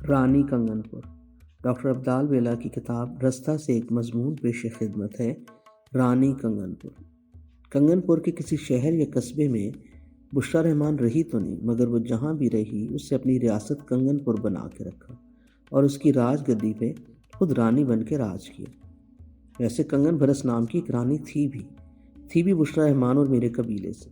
رانی کنگن پور۔ ڈاکٹر عبدال ویلا کی کتاب رستہ سے ایک مضمون پیش خدمت ہے۔ رانی کنگن پور۔ کنگن پور کے کسی شہر یا قصبے میں بشریٰ رحمان رہی تو نہیں، مگر وہ جہاں بھی رہی اس سے اپنی ریاست کنگن پور بنا کے رکھا اور اس کی راج گدی پہ خود رانی بن کے راج کیا۔ ویسے کنگن بھرس نام کی ایک رانی تھی بھی بشریٰ رحمان اور میرے قبیلے سے۔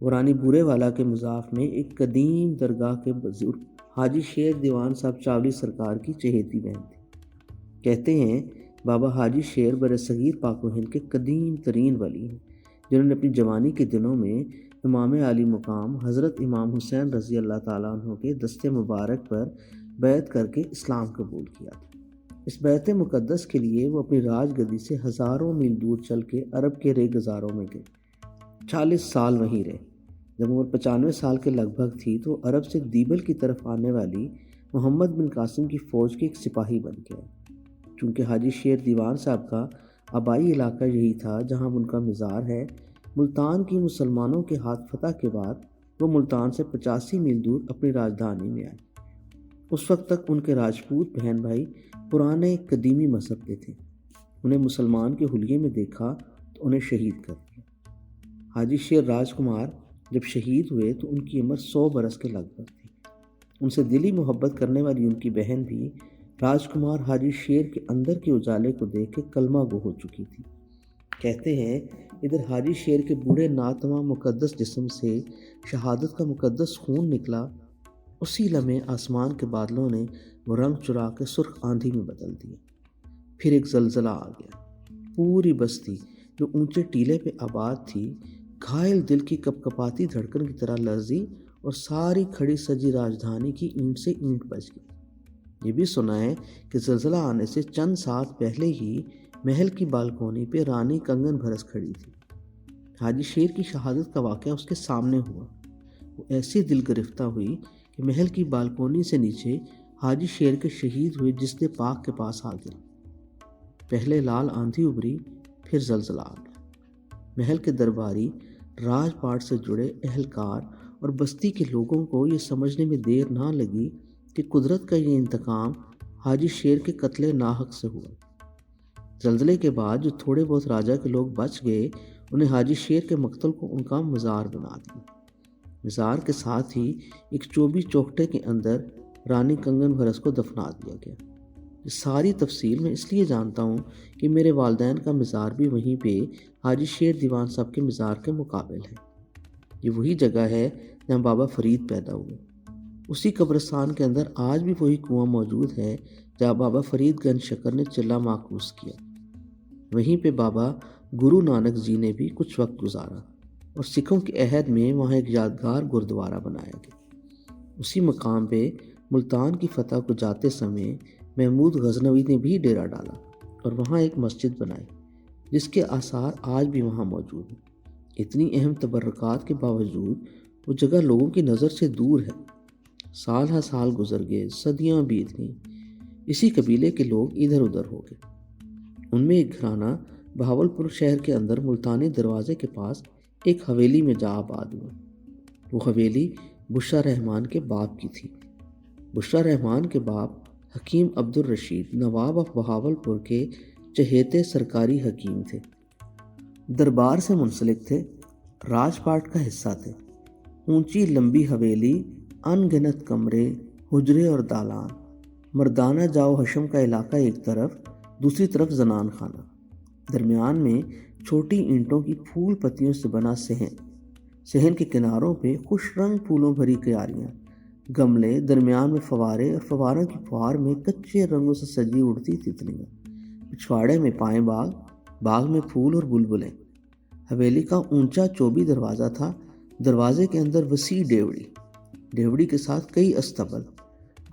وہ رانی بورے والا کے مضاف میں ایک قدیم درگاہ کے بزرگ حاجی شیر دیوان صاحب چاولی سرکار کی چہیتی بہن تھی۔ کہتے ہیں بابا حاجی شیر برصغیر پاک و ہند کے قدیم ترین ولی ہیں، جنہوں نے اپنی جوانی کے دنوں میں امام عالی مقام حضرت امام حسین رضی اللہ تعالیٰ عنہ کے دست مبارک پر بیعت کر کے اسلام قبول کیا تھا۔ اس بیعت مقدس کے لیے وہ اپنی راج گدی سے ہزاروں میل دور چل کے عرب کے رہ گزاروں میں گئے۔ 40 سال وہیں رہے۔ جب عمر 95 سال کے لگ بھگ تھی تو عرب سے دیبل کی طرف آنے والی محمد بن قاسم کی فوج کے ایک سپاہی بن گیا۔ چونکہ حاجی شیر دیوان صاحب کا آبائی علاقہ یہی تھا جہاں ان کا مزار ہے، ملتان کی مسلمانوں کے ہاتھ فتح کے بعد وہ ملتان سے 85 میل دور اپنی راجدھانی میں آئے۔ اس وقت تک ان کے راجپوت بہن بھائی پرانے قدیمی مذہب کے تھے۔ انہیں مسلمان کے حلیے میں دیکھا تو انہیں شہید کر دیا۔ حاجی شیر راجکمار جب شہید ہوئے تو ان کی عمر 100 برس کے لگ بھگ تھی۔ ان سے دلی محبت کرنے والی ان کی بہن بھی راجکمار حاجی شیر کے اندر کے اجالے کو دیکھ کے کلمہ گو ہو چکی تھی۔ کہتے ہیں ادھر حاجی شیر کے بوڑھے ناتواں مقدس جسم سے شہادت کا مقدس خون نکلا، اسی لمحے آسمان کے بادلوں نے وہ رنگ چرا کے سرخ آندھی میں بدل دیا۔ پھر ایک زلزلہ آ گیا۔ پوری بستی جو اونچے ٹیلے پہ آباد تھی گھائل دل کی کپ کپاتی دھڑکن کی طرح لرزی اور ساری کھڑی سجی راجدھانی کی اینٹ سے اینٹ بچ گئی۔ یہ بھی سنا ہے کہ زلزلہ آنے سے چند سال پہلے ہی محل کی بالکونی پہ رانی کنگن بھرس کھڑی تھی۔ حاجی شیر کی شہادت کا واقعہ اس کے سامنے ہوا۔ وہ ایسی دل گرفتہ ہوئی کہ محل کی بالکونی سے نیچے حاجی شیر کے شہید ہوئے جسد پاک کے پاس آ گئی۔ پہلے لال آندھی ابھری، پھر زلزلہ آ گیا۔ محل کے درباری، راج پاٹ سے جڑے اہلکار اور بستی کے لوگوں کو یہ سمجھنے میں دیر نہ لگی کہ قدرت کا یہ انتقام حاجی شیر کے قتل ناحق سے ہوا۔ زلزلے کے بعد جو تھوڑے بہت راجا کے لوگ بچ گئے انہیں حاجی شیر کے مقتل کو ان کا مزار بنا دیا۔ مزار کے ساتھ ہی ایک چوبی چوکھٹے کے اندر رانی کنگن بھرس کو دفنا دیا گیا۔ یہ ساری تفصیل میں اس لیے جانتا ہوں کہ میرے والدین کا مزار بھی وہیں پہ حاجی شیر دیوان صاحب کے مزار کے مقابل ہے۔ یہ وہی جگہ ہے جہاں بابا فرید پیدا ہوئے۔ اسی قبرستان کے اندر آج بھی وہی کنواں موجود ہے جہاں بابا فرید گنج شکر نے چلہ معکوس کیا۔ وہیں پہ بابا گرو نانک جی نے بھی کچھ وقت گزارا اور سکھوں کے عہد میں وہاں ایک یادگار گردوارہ بنایا گیا۔ اسی مقام پہ ملتان کی فتح کو جاتے سمے محمود غزنوی نے بھی ڈیرا ڈالا اور وہاں ایک مسجد بنائی جس کے آثار آج بھی وہاں موجود ہیں۔ اتنی اہم تبرکات کے باوجود وہ جگہ لوگوں کی نظر سے دور ہے۔ سال ہر سال گزر گئے، صدیاں بیت گئیں، اسی قبیلے کے لوگ ادھر ادھر ہو گئے۔ ان میں ایک گھرانہ بہاولپور شہر کے اندر ملتانی دروازے کے پاس ایک حویلی میں جا آباد ہوا۔ وہ حویلی بشریٰ رحمان کے باپ کی تھی۔ بشریٰ رحمان کے باپ حکیم عبد الرشید نواب آف بہاولپور کے چہیتے سرکاری حکیم تھے۔ دربار سے منسلک تھے، راج پاٹ کا حصہ تھے۔ اونچی لمبی حویلی، ان گنت کمرے، حجرے اور دالان، مردانہ جاؤ حشم کا علاقہ ایک طرف، دوسری طرف زنان خانہ، درمیان میں چھوٹی اینٹوں کی پھول پتیوں سے بنا صحن، صحن کے کناروں پہ خوش رنگ پھولوں بھری کیاریاں، گملے، درمیان میں فوارے اور فواروں کی فوار میں کچے رنگوں سے سجی اڑتی تتلیاں، پچھواڑے میں پائیں باغ، باغ میں پھول اور بلبلیں۔ حویلی کا اونچا چوبی دروازہ تھا، دروازے کے اندر وسیع ڈیوڑی، ڈیوڑی کے ساتھ کئی استبل،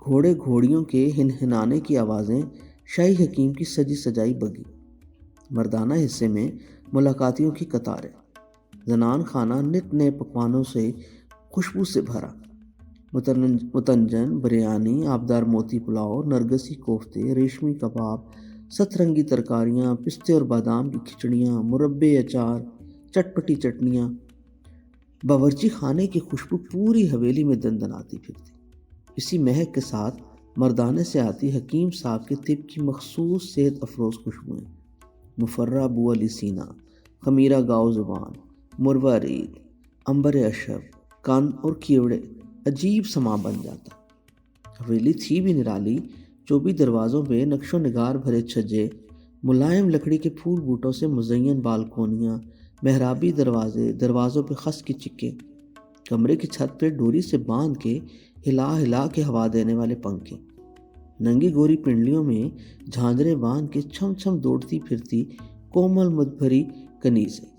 گھوڑے گھوڑیوں کے ہنہنانے کی آوازیں، شاہی حکیم کی سجی سجائی بگی، مردانہ حصے میں ملاقاتیوں کی قطاریں، زنان خانہ نت نئے پکوانوں سے خوشبو سے بھرا، متنجن، بریانی، آبدار موتی پلاؤ، نرگسی کوفتے، ریشمی کباب، سترنگی ترکاریاں، پستے اور بادام کی کھچڑیاں، مربے، اچار، چٹپٹی چٹنیاں۔ باورچی خانے کی خوشبو پوری حویلی میں دندناتی پھرتی۔ اسی مہک کے ساتھ مردانے سے آتی حکیم صاحب کے طب کی مخصوص صحت افروز خوشبوئیں، مفرہ بو علی سینہ، خمیرہ گاؤ زبان، مروارید، عنبر اشرف، کن اور کیوڑے عجیب سما بن جاتا۔ حویلی تھی بھی نرالی، جو بھی دروازوں پہ نقش و نگار بھرے چھجے، ملائم لکڑی کے پھول بوٹوں سے مزین بالکونیاں، محرابی دروازے، دروازوں پہ خس کی چکے، کمرے کی چھت پہ ڈوری سے باندھ کے ہلا ہلا کے ہوا دینے والے پنکھے، ننگی گوری پنڈلیوں میں جھانجریں باندھ کے چھم چھم دوڑتی پھرتی کومل مد بھری کنیزیں،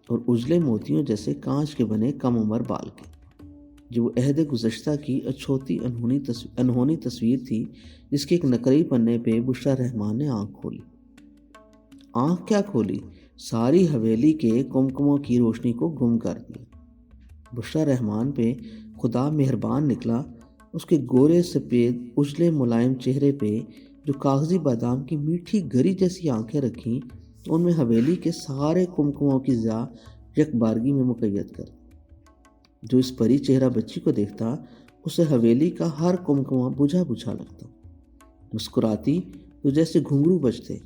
اور اجلے موتیوں جیسے کانچ کے بنے کم عمر بال کے، جو وہ عہد گزشتہ کی اچھوتی انہونی تصویر تھی، جس کے ایک نقرئی پنے پہ بشریٰ رحمان نے آنکھ کھولی۔ آنکھ کیا کھولی، ساری حویلی کے کمکموں کی روشنی کو گم کر دیا۔ بشریٰ رحمان پہ خدا مہربان نکلا۔ اس کے گورے سفید اجلے ملائم چہرے پہ جو کاغذی بادام کی میٹھی گری جیسی آنکھیں رکھیں، ان میں حویلی کے سارے کمکموں کی ضیاء یک بارگی میں مقید کر دی۔ جو اس پری چہرہ بچی کو دیکھتا، اسے حویلی کا ہر کمکمہ بجھا بجھا لگتا۔ مسکراتی تو جیسے گھنگرو بجتے،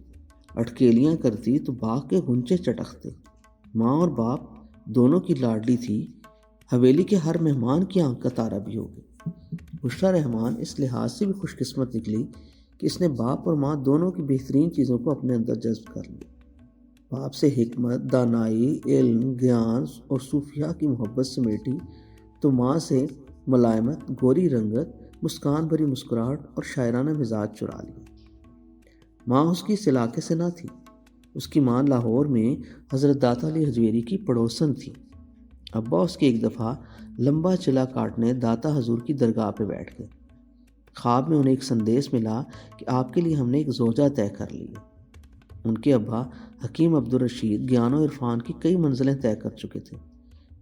اٹکیلیاں کرتی تو باغ کے غنچے چٹکتے۔ ماں اور باپ دونوں کی لاڈلی تھی، حویلی کے ہر مہمان کی آنکھ کا تارا بھی ہو گئی۔ بشریٰ رحمان اس لحاظ سے بھی خوش قسمت نکلی کہ اس نے باپ اور ماں دونوں کی بہترین چیزوں کو اپنے اندر جذب کر لیا۔ باپ سے حکمت، دانائی، علم، گیان اور صوفیاء کی محبت سمیٹی، تو ماں سے ملائمت، گوری رنگت، مسکان بھری مسکراہٹ اور شاعرانہ مزاج چرا لیا۔ ماں اس کی اس علاقے سے نہ تھی۔ اس کی ماں لاہور میں حضرت داتا علی حجویری کی پڑوسن تھی۔ ابا اس کے ایک دفعہ لمبا چلا کاٹنے داتا حضور کی درگاہ پہ بیٹھ گئے۔ خواب میں انہیں ایک سندیش ملا کہ آپ کے لیے ہم نے ایک زوجہ طے کر لی ہے۔ ان کے ابا حکیم عبدالرشید گیان و عرفان کی کئی منزلیں طے کر چکے تھے۔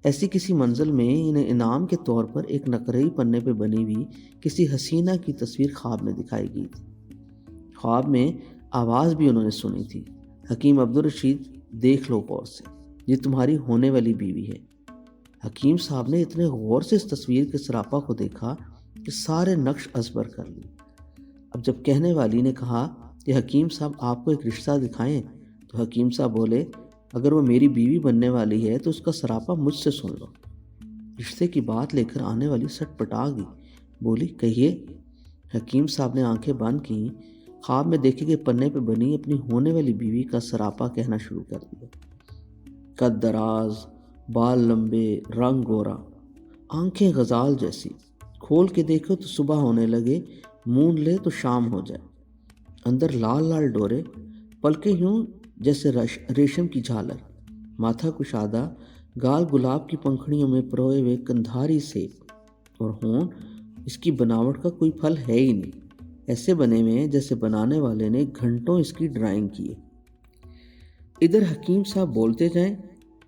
ایسی کسی منزل میں انہیں انعام کے طور پر ایک نقرئی پنے پہ بنی ہوئی کسی حسینہ کی تصویر خواب میں دکھائی گئی تھی۔ خواب میں آواز بھی انہوں نے سنی تھی، حکیم عبدالرشید دیکھ لو غور سے، یہ تمہاری ہونے والی بیوی ہے۔ حکیم صاحب نے اتنے غور سے اس تصویر کے سراپا کو دیکھا کہ سارے نقش ازبر کر لیے۔ اب جب کہنے والی نے کہا کہ حکیم صاحب آپ کو ایک رشتہ دکھائیں، تو حکیم صاحب بولے، اگر وہ میری بیوی بننے والی ہے تو اس کا سراپا مجھ سے سن لو۔ رشتے کی بات لے کر آنے والی سٹ پٹا گئی، بولی، کہیے۔ حکیم صاحب نے آنکھیں بند کیں، خواب میں دیکھے گئے پنے پہ بنی اپنی ہونے والی بیوی کا سراپا کہنا شروع کر دیا۔ قد دراز، بال لمبے، رنگ گورا، آنکھیں غزال جیسی، کھول کے دیکھو تو صبح ہونے لگے، مون لے تو شام ہو جائے، اندر لال لال ڈورے، پلکیں یوں جیسے ریشم کی جھالر، ماتھا کشادہ، گال گلاب کی پنکھڑیوں میں پروئے ہوئے کندھاری سیب، اور ہون اس کی بناوٹ کا کوئی پھل ہے ہی نہیں، ایسے بنے ہوئے جیسے بنانے والے نے گھنٹوں اس کی ڈرائنگ کی ہے۔ ادھر حکیم صاحب بولتے جائیں،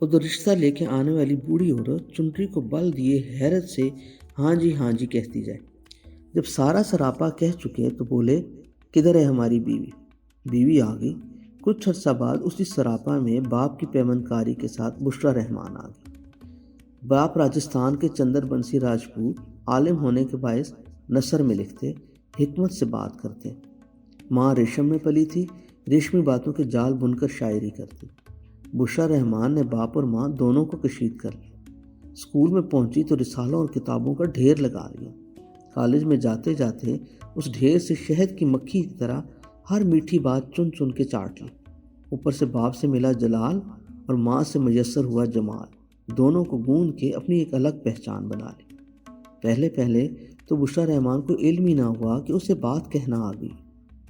ادھر رشتہ لے کے آنے والی بوڑھی عورت چنری کو بل دیے حیرت سے ہاں جی کہتی جائے۔ جب سارا سراپا کہہ چکے تو بولے، کدھر ہے ہماری بیوی؟ بیوی آ گئی۔ کچھ عرصہ بعد اسی سراپا میں باپ کی پیمند کاری کے ساتھ بشریٰ رحمان آ گئی۔ باپ راجستھان کے چندر بنسی راجپوت، عالم ہونے کے باعث نثر میں لکھتے، حکمت سے بات کرتے۔ ماں ریشم میں پلی تھی، ریشمی باتوں کے جال بن کر شاعری کرتی۔ بشریٰ رحمان نے باپ اور ماں دونوں کو کشید کر لیا۔ اسکول میں پہنچی تو رسالوں اور کتابوں کا ڈھیر لگا لیا۔ کالج میں جاتے جاتے اس ڈھیر سے شہد کی مکھی کی طرح ہر میٹھی بات چن چن کے چاٹ لی۔ اوپر سے باپ سے ملا جلال اور ماں سے میسر ہوا جمال، دونوں کو گوند کے اپنی ایک الگ پہچان بنا لی۔ پہلے پہلے تو بشریٰ رحمان کو علم ہی نہ ہوا کہ اسے بات کہنا آ گئی۔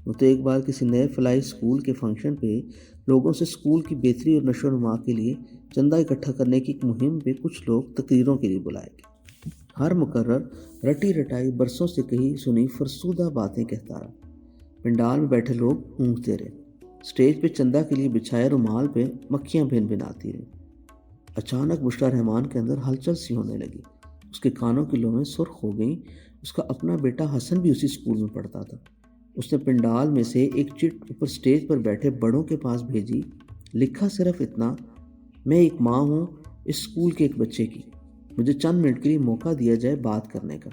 وہ تو ایک بار کسی نئے فلاحی اسکول کے فنکشن پہ لوگوں سے اسکول کی بہتری اور نشو و نما کے لیے چندہ اکٹھا کرنے کی ایک مہم پہ کچھ لوگ تقریروں کے لیے بلائے گئے۔ ہر مقرر رٹی رٹائی برسوں سے کہی سنی فرسودہ باتیں کہتا رہا۔ پنڈال میں بیٹھے لوگ اونگتے رہے۔ اسٹیج پہ چندہ کے لیے بچھائے رومال پہ مکھیاں بھن بھناتی رہیں۔ اچانک بشریٰ رحمان کے اندر ہلچل سی ہونے لگی۔ اس کے کانوں کی لویں سرخ ہو گئیں۔ اس کا اپنا بیٹا حسن بھی اسی اسکول میں پڑھتا تھا۔ اس نے پنڈال میں سے ایک چٹ اوپر اسٹیج پر بیٹھے بڑوں کے پاس بھیجی، لکھا صرف اتنا، میں ایک ماں ہوں اس اسکول کے ایک بچے کی، مجھے چند منٹ کے لیے موقع دیا جائے بات کرنے کا۔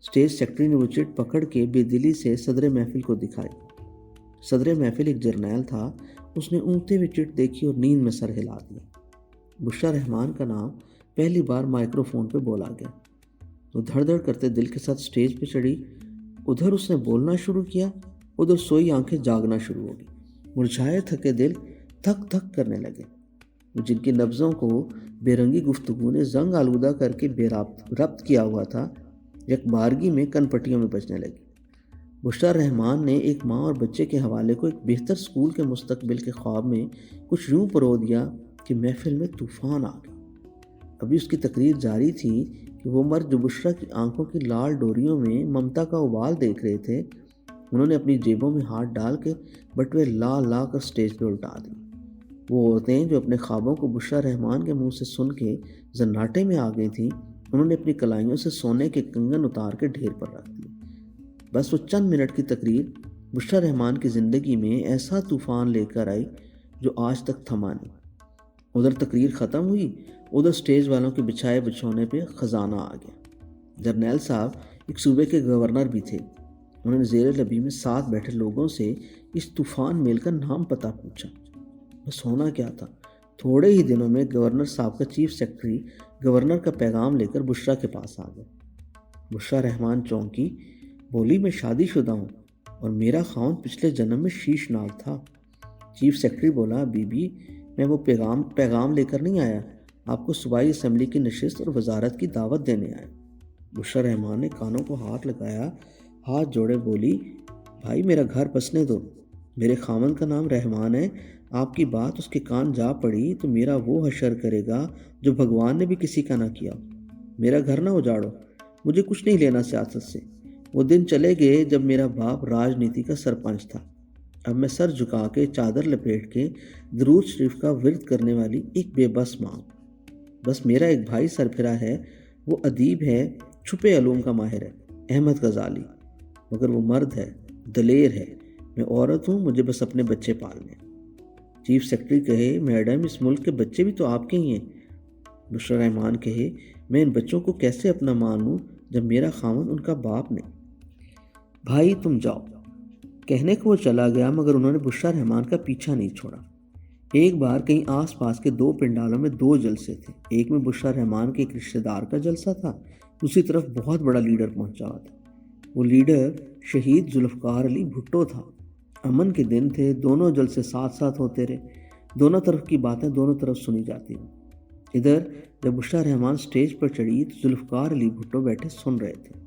اسٹیج سیکرٹری نے وہ چٹ پکڑ کے بے دلی سے صدر محفل کو دکھائی۔ صدر محفل ایک جرنیل تھا۔ اس نے اونگتے ہوئے چٹ دیکھی اور نیند میں سر ہلا دیا۔ بشریٰ رحمان کا نام پہلی بار مائکرو فون پہ بولا گیا۔ وہ دھڑ دھڑ کرتے دل کے ساتھ اسٹیج پہ چڑھی۔ ادھر اس نے بولنا شروع کیا، ادھر سوئی آنکھیں جاگنا شروع ہو گئی۔ مرجھائے تھکے دل دھک دھک کرنے لگے، جن کی نبضوں کو بے رنگی گفتگو نے زنگ آلودہ کر کے بے ربط کیا ہوا تھا، یک بارگی میں کن پٹیوں میں بجنے لگی۔ بشریٰ رحمان نے ایک ماں اور بچے کے حوالے کو ایک بہتر اسکول کے مستقبل کے خواب میں کچھ یوں پرو دیا کہ محفل میں طوفان آ گیا۔ ابھی اس کی تقریر جاری تھی کہ وہ مرد جو بشریٰ کی آنکھوں کی لال ڈوریوں میں ممتا کا ابال دیکھ رہے تھے، انہوں نے اپنی جیبوں میں ہاتھ ڈال کے بٹوے لا لا کر اسٹیج پہ الٹا دی۔ وہ عورتیں جو اپنے خوابوں کو بشریٰ رحمان کے منہ سے سن کے زناٹے میں آ گئی تھیں، انہوں نے اپنی کلائیوں سے سونے کے کنگن اتار کے ڈھیر پر رکھ دیے۔ بس وہ چند منٹ کی تقریر بشریٰ رحمان کی زندگی میں ایسا طوفان لے کر آئی جو آج تک تھما نہیں۔ ادھر تقریر ختم ہوئی، ادھر اسٹیج والوں کے بچھائے بچھونے پہ خزانہ آ گیا۔ جرنیل صاحب ایک صوبے کے گورنر بھی تھے۔ انہوں نے زیر لبی میں ساتھ بیٹھے لوگوں سے اس طوفان میل کا نام پتہ پوچھا۔ بس ہونا کیا تھا، تھوڑے ہی دنوں میں گورنر صاحب کا چیف سیکرٹری گورنر کا پیغام لے کر بشریٰ کے پاس آ گیا۔ بشریٰ رحمان چونکی، بولی میں شادی شدہ ہوں اور میرا خاوند پچھلے جنم میں شیش ناگ تھا۔ چیف سیکرٹری بولا، بی بی میں وہ پیغام لے کر نہیں آیا، آپ کو صوبائی اسمبلی کی نشست اور وزارت کی دعوت دینے آیا۔ بشریٰ رحمان نے کانوں کو ہاتھ لگایا، ہاتھ جوڑے بولی، بھائی میرا گھر بسنے دو، میرے خاوند کا نام رحمان ہے، آپ کی بات اس کے کان جا پڑی تو میرا وہ حشر کرے گا جو بھگوان نے بھی کسی کا نہ کیا۔ میرا گھر نہ اجاڑو، مجھے کچھ نہیں لینا سیاست سے۔ وہ دن چلے گئے جب میرا باپ راجنیتی کا سرپنچ تھا۔ اب میں سر جھکا کے چادر لپیٹ کے درود شریف کا ورد کرنے والی ایک بے بس ماں۔ بس میرا ایک بھائی سرفرا ہے، وہ ادیب ہے، چھپے علوم کا ماہر ہے، احمد غزالی، مگر وہ مرد ہے، دلیر ہے۔ میں عورت ہوں، مجھے بس اپنے بچے پالنے۔ چیف سیکرٹری کہے، میڈم اس ملک کے بچے بھی تو آپ کے ہی ہیں۔ بشریٰ رحمان کہے، میں ان بچوں کو کیسے اپنا مانوں جب میرا خاوند ان کا باپ نہیں۔ بھائی تم جاؤ، کہنے کو وہ چلا گیا، مگر انہوں نے بشریٰ رحمان کا پیچھا نہیں چھوڑا۔ ایک بار کہیں آس پاس کے 2 پنڈالوں میں 2 جلسے تھے۔ ایک میں بشریٰ رحمان کے ایک رشتہ دار کا جلسہ تھا، دوسری طرف بہت بڑا لیڈر پہنچا ہوا تھا۔ وہ لیڈر شہید ذوالفقار علی بھٹو تھا۔ امن کے دن تھے، دونوں جلسے ساتھ ساتھ ہوتے رہے، دونوں طرف کی باتیں دونوں طرف سنی جاتی رہیں۔ ادھر جب بشریٰ رحمان سٹیج پر چڑھی تو ذوالفقار علی بھٹو بیٹھے سن رہے تھے۔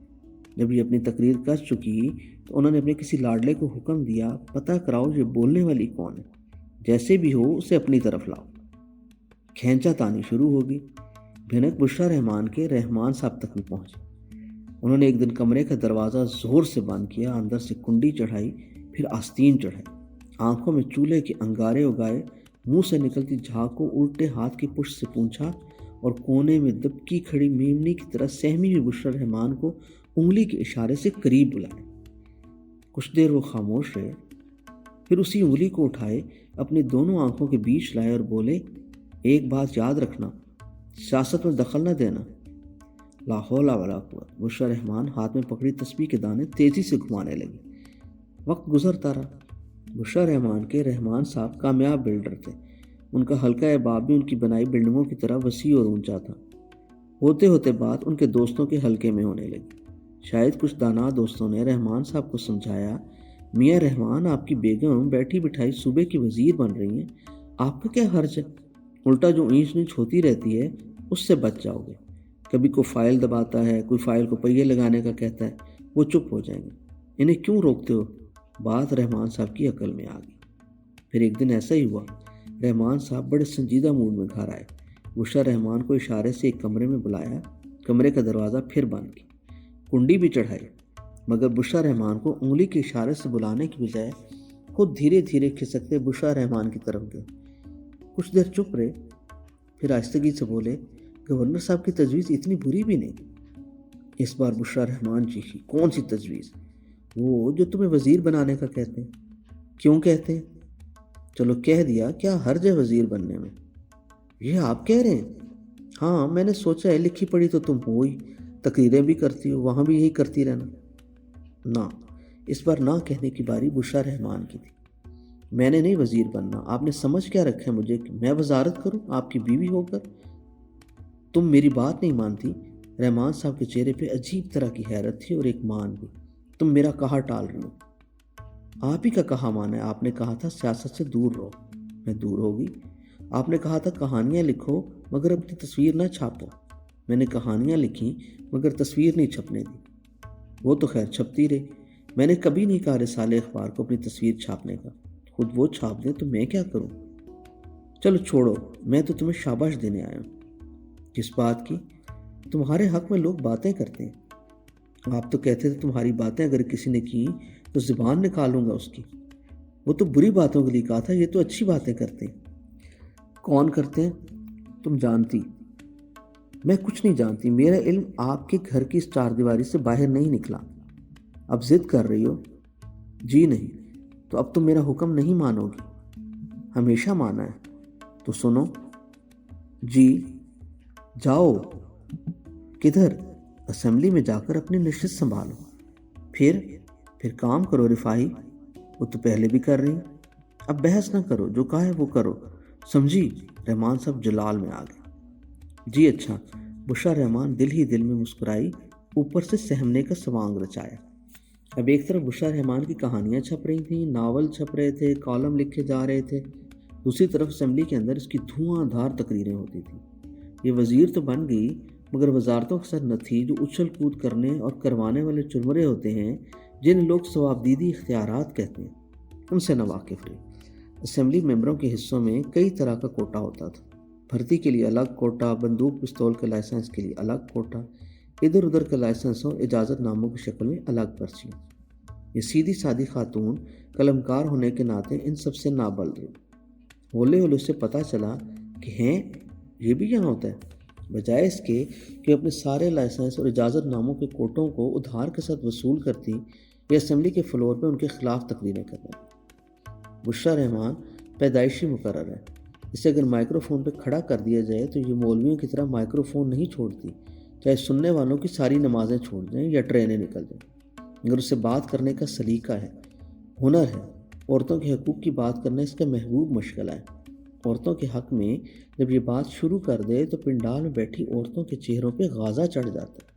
جب یہ اپنی تقریر کر چکی تو انہوں نے اپنے کسی لاڈلے کو حکم دیا، پتہ کراؤ یہ بولنے والی کون ہے، جیسے بھی ہو اسے اپنی طرف لاؤ۔ کھینچا تانی شروع ہوگی۔ بھنک بشریٰ رحمان کے رحمان صاحب تک میں پہنچی۔ انہوں نے ایک دن کمرے کا دروازہ زور سے بند کیا، اندر سے کنڈی چڑھائی، پھر آستین چڑھائی، آنکھوں میں چولہے کے انگارے اگائے، منہ سے نکلتی جھاگ کو الٹے ہاتھ کی پشت سے پونچھا اور کونے میں دبکی کھڑی میمنی کی طرح سہمی ہوئی بشریٰ رحمان کو انگلی کے اشارے سے قریب بلائے۔ کچھ دیر وہ خاموش رہے، پھر اسی انگلی کو اٹھائے، اپنی دونوں آنکھوں کے بیچ لائے اور بولے، ایک بات یاد رکھنا، سیاست میں دخل نہ دینا۔ لا حول ولا قوت۔ بشریٰ رحمان ہاتھ میں پکڑی تسبیح کے دانے تیزی سے گھمانے لگی۔ وقت گزرتا رہا۔ بشریٰ رحمان کے رحمان صاحب کامیاب بلڈر تھے۔ ان کا حلقہ احباب بھی ان کی بنائی بلڈنگوں کی طرح وسیع اور اونچا تھا۔ ہوتے ہوتے بات ان کے دوستوں کے حلقے میں ہونے لگی۔ شاید کچھ دانا دوستوں نے رحمان صاحب کو سمجھایا، میاں رحمان آپ کی بیگم بیٹھی بٹھائی صوبے کی وزیر بن رہی ہیں، آپ کا کیا حرج ہے؟ الٹا جو اینچ نیچ ہوتی رہتی ہے اس سے بچ جاؤ گے۔ کبھی کوئی فائل دباتا ہے، کوئی فائل کو پہیے لگانے کا کہتا ہے، وہ چپ ہو جائیں گے، انہیں کیوں روکتے ہو؟ بات رحمان صاحب کی عقل میں آ گئی۔ پھر ایک دن ایسا ہی ہوا، رحمان صاحب بڑے سنجیدہ موڈ میں گھر آئے۔ بشریٰ رحمان کو اشارے سے ایک کمرے میں بلایا، کمرے کا دروازہ پھر بند کیا، کنڈی بھی چڑھائی، مگر بشریٰ رحمان کو انگلی کے اشارے سے بلانے کی بجائے خود دھیرے دھیرے کھسکتے بشریٰ رحمان کی طرف گئے۔ کچھ دیر چپ رہے، پھر آہستگی سے بولے، گورنر صاحب کی تجویز اتنی بری بھی نہیں۔ اس بار بشریٰ رحمان چیخی، کون سی تجویز؟ وہ جو تمہیں وزیر بنانے کا کہتے ہیں۔ کیوں کہتے ہیں؟ چلو کہہ دیا، کیا حرج ہے وزیر بننے میں؟ یہ آپ کہہ رہے ہیں؟ ہاں میں نے سوچا ہے، لکھی پڑھی تو تم ہو ہی، تقریریں بھی کرتی ہو، وہاں بھی یہی کرتی رہنا؟ نہ، اس بار نہ کہنے کی باری بشریٰ رحمان کی تھی۔ میں نے نہیں وزیر بننا، آپ نے سمجھ کیا رکھا ہے مجھے کہ میں وزارت کروں آپ کی بیوی ہو کر؟ تم میری بات نہیں مانتی؟ رحمان صاحب کے چہرے پہ عجیب طرح کی حیرت تھی اور ایک مان بھی۔ تم میرا کہا ٹال رہی ہو۔ آپ ہی کا کہا مانا ہے، آپ نے کہا تھا سیاست سے دور رہو، میں دور ہوگی۔ آپ نے کہا تھا کہانیاں لکھو مگر اپنی تصویر نہ چھاپو، میں نے کہانیاں لکھیں مگر تصویر نہیں چھپنے دی۔ وہ تو خیر چھپتی رہی، میں نے کبھی نہیں کہا رسالے اخبار کو اپنی تصویر چھاپنے کا، خود وہ چھاپ دیں تو میں کیا کروں؟ چلو چھوڑو، میں تو تمہیں شاباش دینے آیا ہوں۔ کس بات کی؟ تمہارے حق میں لوگ باتیں کرتے ہیں، آپ تو کہتے تھے تمہاری باتیں اگر کسی نے کی تو زبان نکالوں گا اس کی۔ وہ تو بری باتوں کے لیے کہا تھا، یہ تو اچھی باتیں کرتے ہیں۔ کون کرتے ہیں؟ تم جانتی؟ میں کچھ نہیں جانتی، میرا علم آپ کے گھر کی اس چار دیواری سے باہر نہیں نکلا۔ اب ضد کر رہی ہو؟ جی نہیں، تو اب تم میرا حکم نہیں مانو گی؟ ہمیشہ مانا ہے۔ تو سنو۔ جی۔ جاؤ۔ کدھر؟ اسمبلی میں جا کر اپنی نشست سنبھالو۔ پھر کام کرو رفاعی، وہ تو پہلے بھی کر رہی۔ اب بحث نہ کرو، جو کہا ہے وہ کرو، سمجھی؟ رحمان صاحب جلال میں آ گئے۔ جی اچھا، بشریٰ رحمان دل ہی دل میں مسکرائی، اوپر سے سہمنے کا سوانگ رچایا۔ اب ایک طرف بشریٰ رحمان کی کہانیاں چھپ رہی تھیں، ناول چھپ رہے تھے، کالم لکھے جا رہے تھے، دوسری طرف اسمبلی کے اندر اس کی دھواں دھار تقریریں ہوتی تھیں۔ یہ وزیر تو بن گئی مگر وزارتوں کے ساتھ نہ تھی، جو اچھل کود کرنے اور کروانے والے چرمرے ہوتے ہیں جن لوگ ثوابدیدی اختیارات کہتے ہیں، ان سے نہ واقف رہی۔ اسمبلی ممبروں کے حصوں میں کئی طرح کا کوٹا ہوتا تھا، بھرتی کے لیے الگ کوٹا، بندوق پستول کے لائسنس کے لیے الگ کوٹا، ادھر ادھر کے لائسنسوں اجازت ناموں کی شکل میں الگ پرچیاں۔ یہ سیدھی سادی خاتون قلمکار ہونے کے ناطے ان سب سے نہ بل رہی۔ ہولے ہولے اسے پتہ چلا کہ ہیں یہ بھی یہاں ہوتا ہے، بجائے اس کے کہ اپنے سارے لائسنس اور اجازت ناموں کے کوٹوں کو ادھار کے ساتھ وصول کرتی یا اسمبلی کے فلور پہ ان کے خلاف تقریریں کرنا۔ بشریٰ رحمان پیدائشی مقرر ہے، اسے اگر مائکرو فون پہ کھڑا کر دیا جائے تو یہ مولویوں کی طرح مائکرو فون نہیں چھوڑتی، چاہے سننے والوں کی ساری نمازیں چھوڑ جائیں یا ٹرینیں نکل جائیں۔ اگر اسے بات کرنے کا سلیقہ ہے، ہنر ہے، عورتوں کے حقوق کی بات کرنا اس کا محبوب مشغلہ ہے۔ عورتوں کے حق میں جب یہ بات شروع کر دے تو پنڈال میں بیٹھی عورتوں کے چہروں پہ غازہ چڑھ جاتا ہے۔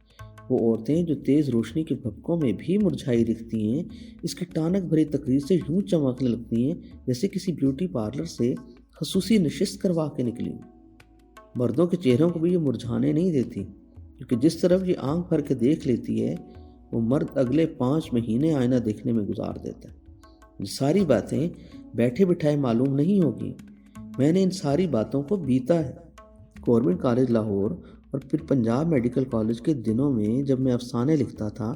وہ عورتیں جو تیز روشنی کے بھپکوں میں بھی مرجھائی دکھتی ہیں، اس کی ٹانک بھری تقریر سے یوں چمکنے لگتی ہیں جیسے کسی بیوٹی پارلر سے خصوصی نشست کروا کے نکلی۔ مردوں کے چہروں کو بھی یہ مرجھانے نہیں دیتی، کیونکہ جس طرف یہ آنکھ بھر کے دیکھ لیتی ہے وہ مرد اگلے 5 مہینے آئینہ دیکھنے میں گزار دیتا ہے۔ یہ ساری باتیں بیٹھے بٹھائے معلوم نہیں ہوگی، میں نے ان ساری باتوں کو بیتا ہے۔ گورنمنٹ کالج لاہور اور پھر پنجاب میڈیکل کالج کے دنوں میں جب میں افسانے لکھتا تھا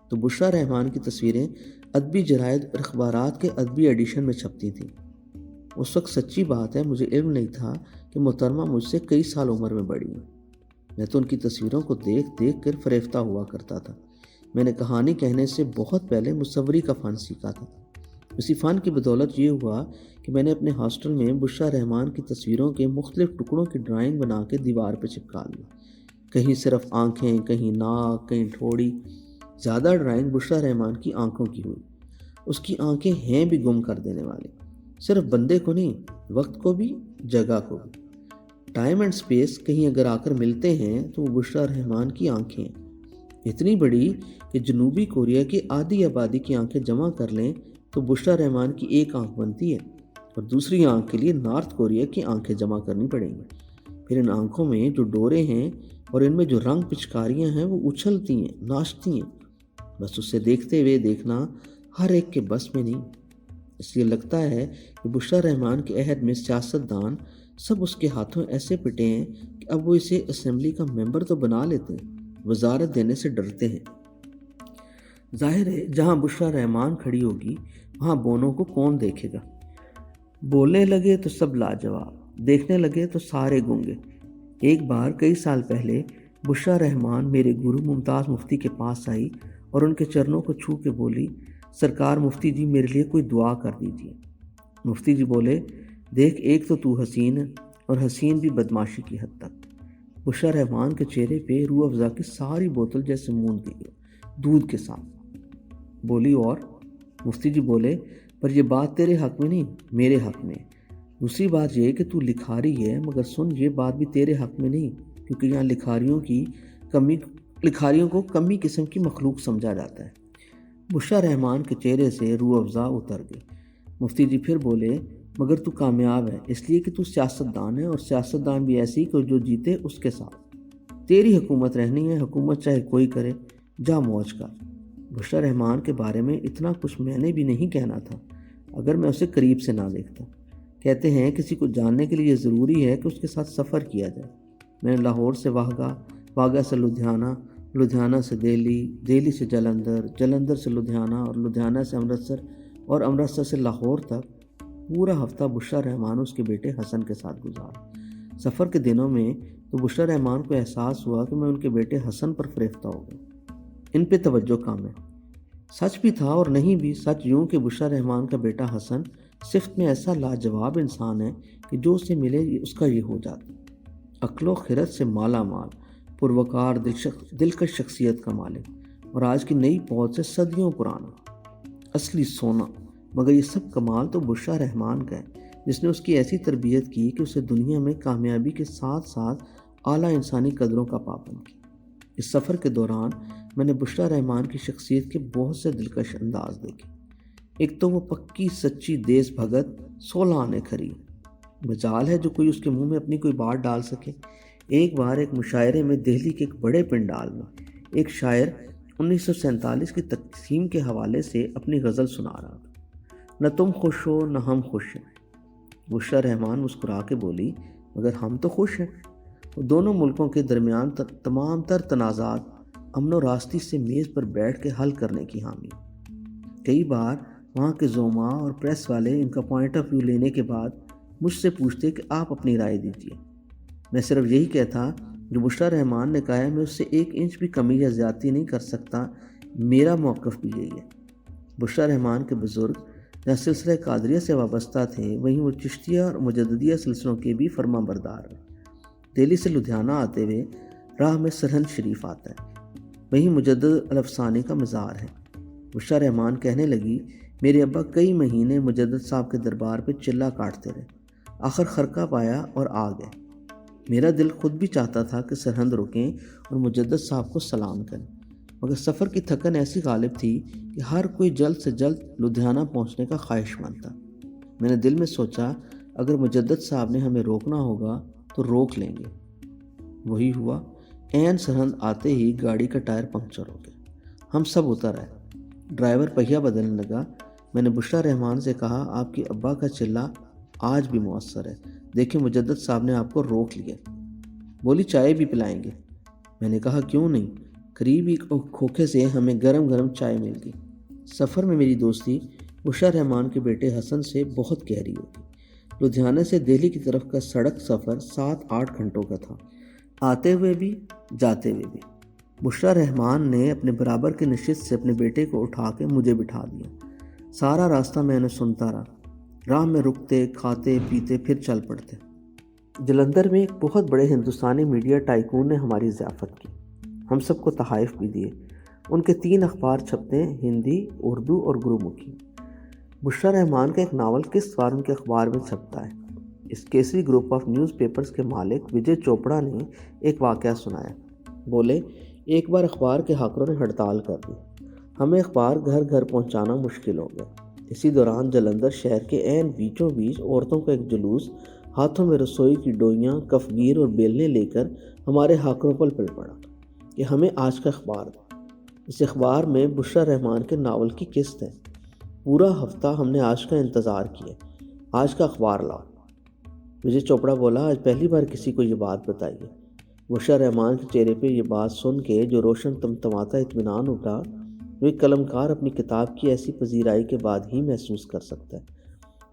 تو بشریٰ رحمان کی تصویریں ادبی جرائد اور اخبارات کے ادبی ایڈیشن میں چھپتی تھیں۔ اس وقت سچی بات ہے مجھے علم نہیں تھا کہ محترمہ مجھ سے کئی سال عمر میں بڑی ہیں۔ میں تو ان کی تصویروں کو دیکھ دیکھ کر فریفتہ ہوا کرتا تھا۔ میں نے کہانی کہنے سے بہت پہلے مصوری کا فن سیکھا تھا۔ اسی فن کی بدولت یہ ہوا کہ میں نے اپنے ہاسٹل میں بشریٰ رحمان کی تصویروں کے مختلف ٹکڑوں کی ڈرائنگ بنا کے دیوار پہ چپکا لیا۔ کہیں صرف آنکھیں، کہیں ناک، کہیں ٹھوڑی۔ زیادہ ڈرائنگ بشریٰ رحمان کی آنکھوں کی ہوئی۔ اس کی آنکھیں ہیں بھی گم کر دینے والی، صرف بندے کو نہیں، وقت کو بھی، جگہ کو بھی۔ ٹائم اینڈ سپیس کہیں اگر آ کر ملتے ہیں تو وہ بشریٰ رحمان کی آنکھیں ہیں، اتنی بڑی کہ جنوبی کوریا کی آدھی آبادی کی آنکھیں جمع کر لیں تو بشریٰ رحمان کی ایک آنکھ بنتی ہے، اور دوسری آنکھ کے لیے نارتھ کوریا کی آنکھیں جمع کرنی پڑیں گی۔ پھر ان آنکھوں میں جو ڈورے ہیں اور ان میں جو رنگ پچکاریاں ہیں وہ اچھلتی ہیں، ناچتی ہیں، بس اسے دیکھتے ہوئے دیکھنا ہر ایک کے بس میں نہیں۔ اس لیے لگتا ہے کہ بشریٰ رحمان کے عہد میں سیاستدان سب اس کے ہاتھوں ایسے پٹے ہیں کہ اب وہ اسے اسمبلی کا ممبر تو بنا لیتے ہیں، وزارت دینے سے ڈرتے ہیں۔ ظاہر ہے جہاں بشریٰ رحمان کھڑی ہوگی وہاں بونوں کو کون دیکھے گا؟ بولنے لگے تو سب لاجواب، دیکھنے لگے تو سارے گونگے۔ ایک بار کئی سال پہلے بشریٰ رحمان میرے گرو ممتاز مفتی کے پاس آئی اور ان کے چرنوں کو چھو کے بولی، سرکار مفتی جی میرے لیے کوئی دعا کر دیجیے۔ مفتی جی بولے، دیکھ ایک تو حسین ہے اور حسین بھی بدماشی کی حد تک۔ بشریٰ رحمان کے چہرے پہ روح افزا کی ساری بوتل جیسے مونڈ گئی دودھ کے ساتھ. بولی اور مفتی جی بولے پر یہ بات تیرے حق میں نہیں میرے حق میں. دوسری بات یہ کہ تو لکھاری ہے مگر سن یہ بات بھی تیرے حق میں نہیں کیونکہ یہاں لکھاریوں کو کمی قسم کی مخلوق سمجھا جاتا ہے. بشریٰ رحمان کے چہرے سے روح افزا اتر گئی. مفتی جی پھر بولے مگر تو کامیاب ہے اس لیے کہ تو سیاستدان ہے اور سیاستدان بھی ایسی کہ جو جیتے اس کے ساتھ. تیری حکومت رہنی ہے حکومت چاہے کوئی کرے جا موج کر. بشریٰ رحمان کے بارے میں اتنا کچھ میں نے بھی نہیں کہنا تھا اگر میں اسے قریب سے نہ دیکھتا. کہتے ہیں کسی کو جاننے کے لیے ضروری ہے کہ اس کے ساتھ سفر کیا جائے. میں نے لاہور سے واہگہ سے لدھیانہ سے دہلی سے جلندر سے لدھیانہ اور لدھیانہ سے امرتسر اور امرتسر سے لاہور تک پورا ہفتہ بشریٰ رحمان اس کے بیٹے حسن کے ساتھ گزارا. سفر کے دنوں میں تو بشریٰ رحمان کو احساس ہوا کہ میں ان کے بیٹے حسن پر فریفتہ ہو گیا. ان پہ توجہ کم ہے. سچ بھی تھا اور نہیں بھی. سچ یوں کہ بشریٰ رحمان کا بیٹا حسن صفت میں ایسا لاجواب انسان ہے کہ جو اسے ملے اس کا یہ ہو جاتا. عقل و خرد سے مالا مال، پروکار دلکش شخصیت کا مالک اور آج کی نئی پود سے صدیوں پرانا اصلی سونا. مگر یہ سب کمال تو بشریٰ رحمان کا ہے جس نے اس کی ایسی تربیت کی کہ اسے دنیا میں کامیابی کے ساتھ ساتھ اعلیٰ انسانی قدروں کا پابند کیا. اس سفر کے دوران میں نے بشریٰ رحمان کی شخصیت کے بہت سے دلکش انداز دیکھے. ایک تو وہ پکی سچی دیس بھگت 16 آنے کھری مجال ہے جو کوئی اس کے منہ میں اپنی کوئی بات ڈال سکے. ایک بار ایک مشاعرے میں دہلی کے ایک بڑے پنڈال میں ایک شاعر 1947 کی تقسیم کے حوالے سے اپنی غزل سنا رہا تھا. نہ تم خوش ہو نہ ہم خوش ہیں. بشریٰ رحمان مسکرا کے بولی مگر ہم تو خوش ہیں. دونوں ملکوں کے درمیان تمام تر تنازعات امن و راستی سے میز پر بیٹھ کے حل کرنے کی حامی. کئی بار وہاں کے زعماء اور پریس والے ان کا پوائنٹ آف ویو لینے کے بعد مجھ سے پوچھتے کہ آپ اپنی رائے دیجیے. میں صرف یہی کہتا جو بشریٰ رحمان نے کہا ہے میں اس سے 1 انچ بھی کمی یا زیادتی نہیں کر سکتا. میرا موقف بھی یہی ہے. بشریٰ رحمان کے بزرگ جہاں سلسلہ قادریہ سے وابستہ تھے وہیں وہ چشتیہ اور مجددیہ سلسلوں کے بھی فرما بردار ہیں. دہلی سے لدھیانہ آتے ہوئے راہ میں سرہند شریف آتا ہے. وہیں مجدد الافسانی کا مزار ہے. بشریٰ رحمان کہنے لگی میرے ابا کئی مہینے مجدد صاحب کے دربار پہ چلا کاٹتے رہے. آخر خرقہ پایا اور آ گئے. میرا دل خود بھی چاہتا تھا کہ سرہند رکیں اور مجدد صاحب کو سلام کریں مگر سفر کی تھکن ایسی غالب تھی کہ ہر کوئی جلد سے جلد لدھیانہ پہنچنے کا خواہش مند تھا. میں نے دل میں سوچا اگر مجدد صاحب نے ہمیں روکنا ہوگا تو روک لیں گے. وہی ہوا. عین سرہند آتے ہی گاڑی کا ٹائر پنکچر ہو گیا. ہم سب اتر آئے. ڈرائیور پہیہ بدلنے لگا. میں نے بشریٰ رحمان سے کہا آپ کے ابا کا چلہ آج بھی مؤثر ہے. دیکھیں مجدد صاحب نے آپ کو روک لیا. بولی چائے بھی پلائیں گے. میں نے کہا کیوں نہیں. قریب ہی کھوکھے سے ہمیں گرم گرم چائے مل گئی. سفر میں میری دوستی بشریٰ رحمان کے بیٹے حسن سے بہت گہری ہوگی. لدھیانہ سے دہلی کی طرف کا سڑک سفر 7-8 گھنٹوں کا تھا. آتے ہوئے بھی جاتے ہوئے بھی. بشریٰ رحمان نے اپنے برابر کے نشست سے اپنے بیٹے کو اٹھا کے مجھے بٹھا دیا. سارا راستہ میں نے سنتا رہا. راہ میں رکتے کھاتے پیتے پھر چل پڑتے. جلندر میں ایک بہت بڑے ہندوستانی میڈیا ٹائکون نے ہماری ضیافت کی. ہم سب کو تحائف بھی دیے. ان کے 3 اخبار چھپتے ہیں ہندی اردو اور گرومکھی. بشریٰ رحمان کا ایک ناول کس بار ان کے اخبار میں چھپتا ہے. اس کیسری گروپ آف نیوز پیپرز کے مالک وجے چوپڑا نے ایک واقعہ سنایا. بولے ایک بار اخبار کے ہاکروں نے ہڑتال کر دی. ہمیں اخبار گھر گھر پہنچانا مشکل ہو گیا. اسی دوران جلندر شہر کے عین بیچوں بیچ عورتوں کا ایک جلوس ہاتھوں میں رسوئی کی ڈوئیاں کفگیر اور بیلنے لے کر ہمارے ہاکروں پر پل پڑا کہ ہمیں آج کا اخبار دو. اس اخبار میں بشریٰ رحمان کے ناول کی قسط ہے. پورا ہفتہ ہم نے آج کا انتظار کیا. آج کا اخبار لاؤ. وجے چوپڑا بولا آج پہلی بار کسی کو یہ بات بتائی ہے. بشریٰ رحمان کے چہرے پہ یہ بات سن کے جو روشن تمتماتا اطمینان اٹھا وہ ایک قلمکار اپنی کتاب کی ایسی پذیرائی کے بعد ہی محسوس کر سکتا ہے.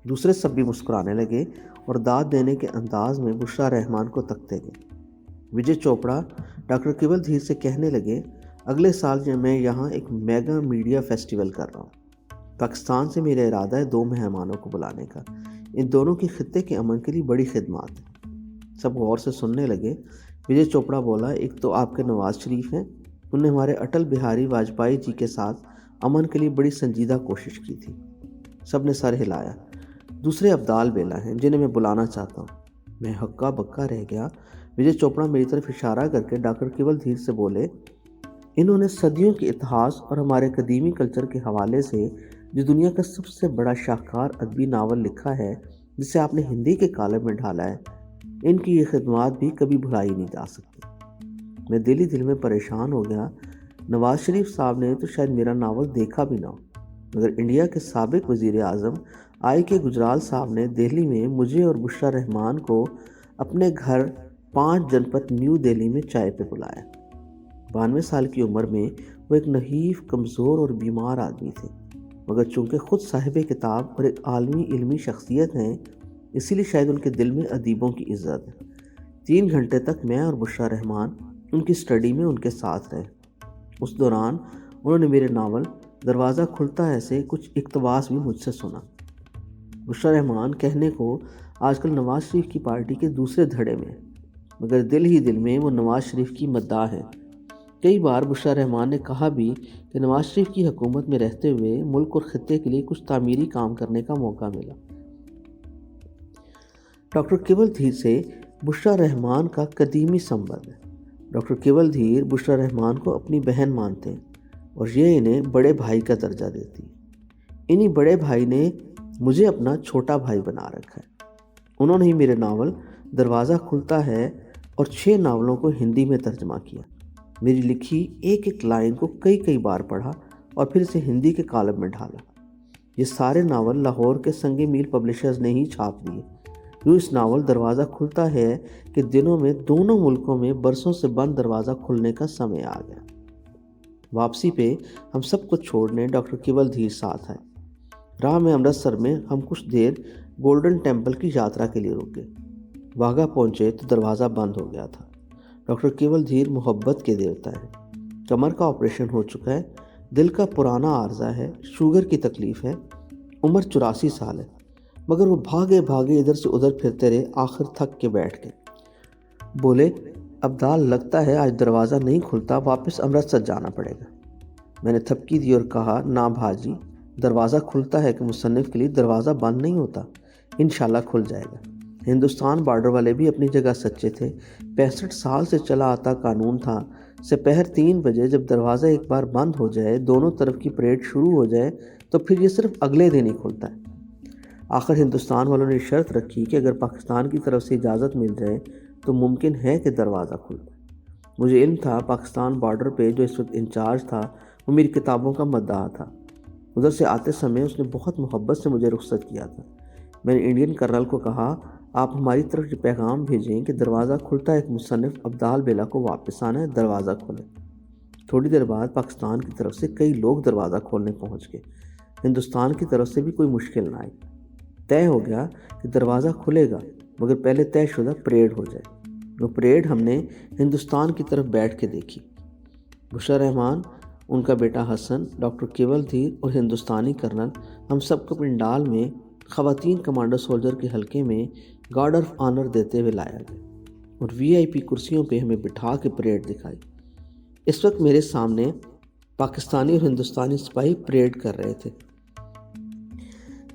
دوسرے سب بھی مسکرانے لگے اور داد دینے کے انداز میں بشریٰ رحمان کو تکتے گئے. وجے چوپڑا ڈاکٹر کیول دھیر سے کہنے لگے اگلے سال میں یہاں ایک میگا میڈیا فیسٹیول کر رہا ہوں. پاکستان سے میرا ارادہ ہے 2 مہمانوں کو بلانے کا. ان دونوں کی خطے کے امن کے لیے بڑی خدمات ہیں. سب غور سے سننے لگے. وجے چوپڑا بولا، ایک تو آپ کے نواز شریف ہیں، انہوں نے ہمارے اٹل بہاری واجپئی جی کے ساتھ امن کے لیے بڑی سنجیدہ کوشش کی تھی۔ سب نے سر ہلایا۔ دوسرے ابدال بیلا ہیں جنہیں میں بلانا چاہتا ہوں۔ میں ہکا بکا رہ گیا۔ وجے چوپڑا میری طرف اشارہ کر کے ڈاکٹر کیول دھیر سے بولے، انہوں نے صدیوں کے اتہاس اور ہمارے قدیمی کلچر کے حوالے سے جو دنیا کا سب سے بڑا شاہکار ادبی ناول لکھا ہے، جسے آپ نے ہندی کے کالم میں ڈالا ہے، ان کی یہ خدمات بھی کبھی بھلائی نہیں جا سکتی۔ میں دل ہی دل میں پریشان ہو گیا۔ نواز شریف صاحب نے تو شاید میرا ناول دیکھا بھی نہ ہو، مگر انڈیا کے سابق وزیر اعظم آئی کے گجرال صاحب نے دہلی میں مجھے اور بشرا رحمان کو اپنے گھر 5 جنپت نیو دہلی میں چائے پہ بلایا۔ 92 سال کی عمر میں وہ ایک نحیف، کمزور اور بیمار آدمی تھے، مگر چونکہ خود صاحب کتاب اور ایک عالمی علمی شخصیت ہیں، اسی لیے شاید ان کے دل میں ادیبوں کی عزت ہے۔ 3 گھنٹے تک میں اور بشرا رحمان ان کی اسٹڈی میں ان کے ساتھ رہے۔ اس دوران انہوں نے میرے ناول دروازہ کھلتا ہے سے کچھ اقتباس بھی مجھ سے سنا۔ بشرا رحمان کہنے کو آج کل نواز شریف کی پارٹی کے دوسرے دھڑے میں، مگر دل ہی دل میں وہ نواز شریف کی مداح ہیں۔ کئی بار بشرا رحمان نے کہا بھی کہ نواز شریف کی حکومت میں رہتے ہوئے ملک اور خطے کے لیے کچھ تعمیری کام کرنے کا موقع ملا۔ ڈاکٹر کیول دھیر سے بشرا رحمان کا قدیمی سمبند ہے۔ ڈاکٹر کیول دھیر بشرا رحمان کو اپنی بہن مانتے ہیں اور یہ انہیں بڑے بھائی کا درجہ دیتی ہے۔ انہی بڑے بھائی نے مجھے اپنا چھوٹا بھائی بنا رکھا ہے۔ انہوں نے ہی میرے ناول دروازہ کھلتا ہے اور 6 ناولوں کو ہندی میں ترجمہ کیا۔ میری لکھی ایک ایک لائن کو کئی بار پڑھا اور پھر اسے ہندی کے کالم میں ڈالا۔ یہ سارے ناول لاہور کے سنگ میل پبلشرز نے ہی چھاپ دیے۔ یوں اس ناول دروازہ کھلتا ہے کہ دنوں میں دونوں ملکوں میں برسوں سے بند دروازہ کھلنے کا سمے آ گیا۔ واپسی پہ ہم سب کو چھوڑنے ڈاکٹر کیول دھیر ساتھ آئے۔ راہ میں امرتسر میں ہم کچھ دیر گولڈن ٹیمپل کی یاترا کے لیے رک گئے۔ واہگہ پہنچے تو دروازہ بند ہو گیا تھا۔ ڈاکٹر کیول دھیر محبت کے دیوتا ہے۔ کمر کا آپریشن ہو چکا ہے، دل کا پرانا عارضہ ہے، شوگر کی تکلیف ہے، عمر 84 سال ہے، مگر وہ بھاگے ادھر سے ادھر پھرتے رہے، آخر تھک کے بیٹھ گئے۔ بولے، ابدال لگتا ہے آج دروازہ نہیں کھلتا، واپس امرتسر جانا پڑے گا۔ میں نے تھپکی دی اور کہا، نہ بھاجی، دروازہ کھلتا ہے کہ مصنف کے لیے دروازہ بند نہیں ہوتا، انشاءاللہ کھل جائے گا۔ ہندوستان بارڈر والے بھی اپنی جگہ سچے تھے۔ 65 سال سے چلا آتا قانون تھا، سپہر 3 بجے جب دروازہ ایک بار بند ہو جائے، دونوں طرف کی پریڈ شروع ہو جائے، تو پھر یہ صرف اگلے دن ہی کھلتا ہے۔ آخر ہندوستان والوں نے شرط رکھی کہ اگر پاکستان کی طرف سے اجازت مل جائے تو ممکن ہے کہ دروازہ کھلتا ہے۔ مجھے علم تھا پاکستان بارڈر پہ جو اس وقت انچارج تھا وہ میری کتابوں کا مداح تھا۔ ادھر سے آتے سمے اس نے بہت محبت سے مجھے رخصت کیا تھا۔ میں نے انڈین کرنل کو کہا، آپ ہماری طرف یہ پیغام بھیجیں کہ دروازہ کھلتا ہے، ایک مصنف ابدال بیلا کو واپس آنا ہے، دروازہ کھولیں۔ تھوڑی دیر بعد پاکستان کی طرف سے کئی لوگ دروازہ کھولنے پہنچ گئے۔ ہندوستان کی طرف سے بھی کوئی مشکل نہ آئی۔ طے ہو گیا کہ دروازہ کھلے گا، مگر پہلے طے شدہ پریڈ ہو جائے۔ وہ پریڈ ہم نے ہندوستان کی طرف بیٹھ کے دیکھی۔ بشرا رحمان، ان کا بیٹا حسن، ڈاکٹر کیول دھیر اور ہندوستانی کرنل، ہم سب کو پنڈال میں خواتین کمانڈو سولجر کے حلقے میں گارڈ آف آنر دیتے ہوئے لایا گیا اور VIP کرسیوں پہ ہمیں بٹھا کے پریڈ دکھائی۔ اس وقت میرے سامنے پاکستانی اور ہندوستانی سپاہی پریڈ کر رہے تھے۔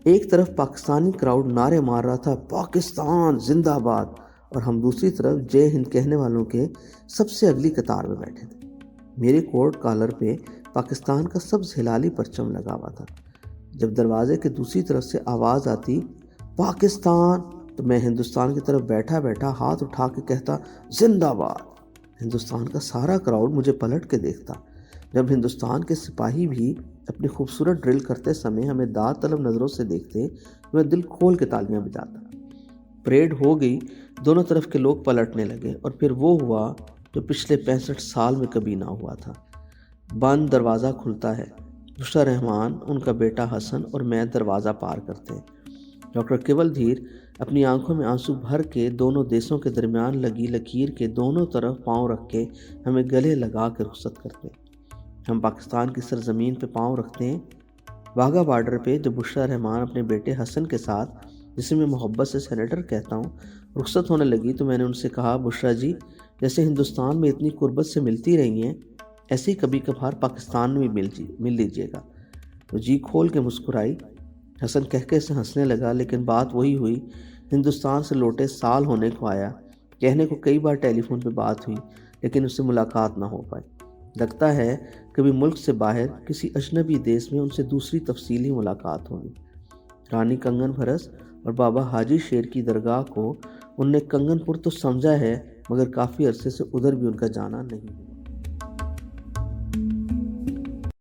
ایک طرف پاکستانی کراؤڈ نعرے مار رہا تھا، پاکستان زندہ باد، اور ہم دوسری طرف جے ہند کہنے والوں کے سب سے اگلی قطار میں بیٹھے تھے۔ میرے کوٹ کالر پہ پاکستان کا سبز ہلالی پرچم لگا ہوا تھا۔ جب دروازے کے دوسری طرف سے آواز آتی پاکستان، تو میں ہندوستان کی طرف بیٹھا ہاتھ اٹھا کے کہتا، زندہ باد۔ ہندوستان کا سارا کراؤڈ مجھے پلٹ کے دیکھتا۔ جب ہندوستان کے سپاہی بھی اپنی خوبصورت ڈرل کرتے سمے ہمیں داد طلب نظروں سے دیکھتے، میں دل کھول کے تالیاں بجاتا۔ پریڈ ہو گئی، دونوں طرف کے لوگ پلٹنے لگے، اور پھر وہ ہوا جو پچھلے 65 سال میں کبھی نہ ہوا تھا۔ بند دروازہ کھلتا ہے۔ بشرا رحمان، ان کا بیٹا حسن اور میں دروازہ پار کرتے ہیں۔ ڈاکٹر کیول دھیر اپنی آنکھوں میں آنسو بھر کے دونوں دیسوں کے درمیان لگی لکیر کے دونوں طرف پاؤں رکھ کے ہمیں گلے لگا کے رخصت کرتے ہیں۔ ہم پاکستان کی سرزمین پہ پاؤں رکھتے ہیں۔ واہگہ بارڈر پہ جب بشرا رحمان اپنے بیٹے حسن کے ساتھ، جسے میں محبت سے سینیٹر کہتا ہوں، رخصت ہونے لگی تو میں نے ان سے کہا، بشرا جی، جیسے ہندوستان میں اتنی قربت سے ملتی رہی ہیں، ایسے ہی کبھی کبھار پاکستان میں بھی مل لیجیے گا۔ وہ جی کھول کے مسکرائی۔ حسن کہکے سے ہنسنے لگا، لیکن بات وہی ہوئی۔ ہندوستان سے لوٹے سال ہونے کو آیا، کہنے کو کئی بار ٹیلی فون پہ بات ہوئی، لیکن اس سے ملاقات نہ ہو پائی۔ لگتا ہے کبھی ملک سے باہر کسی اجنبی دیش میں ان سے دوسری تفصیلی ملاقات ہوگی۔ رانی کنگن بھرس اور بابا حاجی شیر کی درگاہ کو ان نے کنگن پور تو سمجھا ہے، مگر کافی عرصے سے ادھر بھی ان کا جانا نہیں ہے۔